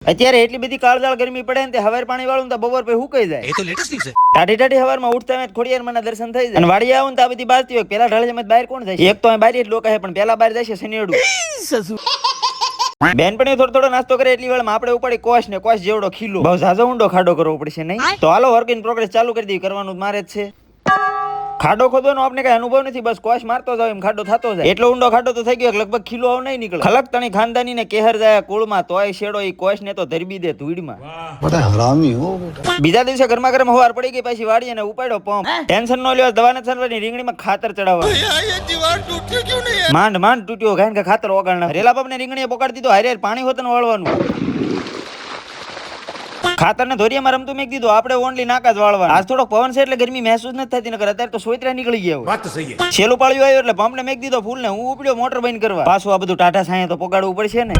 અત્યારે એટલી બધી કાળઝાળ ગરમી પડે ને તે હવાર પાણી વાળું તો બપોર પછી હુકાઈ જાય. એ તો લેટેસ્ટ ન્યૂઝ છે. ટાઢી ટાઢી હવારમાં ઉઠતા મેં ખોડિયાર માના દર્શન થઈ જાય અને વાડી આવું ને તો આ બધી બાજતી હોય પેલા ઢાળ જમત બહાર કોણ જાય? એક તો અહીં બારી જ લોકો હે પણ પેલા બહાર જાય છે શનિયડું. બેનપણીઓ થોડો નાસ્તો કરે એટલી વાળમાં આપણે ઉપાડી કોશ ને કોશ જેવડો ખીલો બહુ ઝાઝો ઊંડો ખાડો કરવો પડશે નહીં? તો હાલો વર્ક ઇન પ્રોગ્રેસ ચાલુ કરી દઈએ, કરવાનું મારે જ છે. ખાડો ખોદવાનો આપણે કઈ અનુભવ નથી, બસ કોશ મારતો જાવ એમ ખાડો થતો જાય. એટલો ઊંડો ખાડો તો થઈ ગયો લગભગ ખીલો આવ નહીં નીકળે. ખલક તણી ખાનદાની ને કેહર જાય કુળમાં તોય શેડો ઈ કોશ ને તો ધરબી દે ધૂળમાં. બડા હરામી હો બેટા. બીજા દિવસે ગરમા ગરમ હવાર પડી ગઈ પાછી વાડી અને ઉપાડ્યો પંપ. ટેન્શન નો લેવા દવા નથી છાંટવાની, રીંગણીમાં ખાતર ચડાવવાનું. માંડ તૂટ્યો ગાયન કે ખાતર ઓગાળના. રેલા બાપ ને રીંગણીએ પોકાડી દીધો, હારે પાણી હોતન વાળવાનું. ખાતર ને ધોરિયામાં રમતું મેક દીધું, આપણે ઓનલી નાકા જ વાળવા. આજ થોડો પવન છે એટલે ગરમી મહેસૂસ નથી થતી, નકર અત્યારે તો સોયત્રા નીકળી ગયા હોય. વાત તો સહી છે. છેલ્લું પાળ્યું આવ્યું એટલે પંપ ને મેક દીધો ફૂલ ને હું ઉપડ્યો મોટર બંધ કરવા. પાછું આ બધું ટાટા સાયે તો પોગાડવું પડશે ને.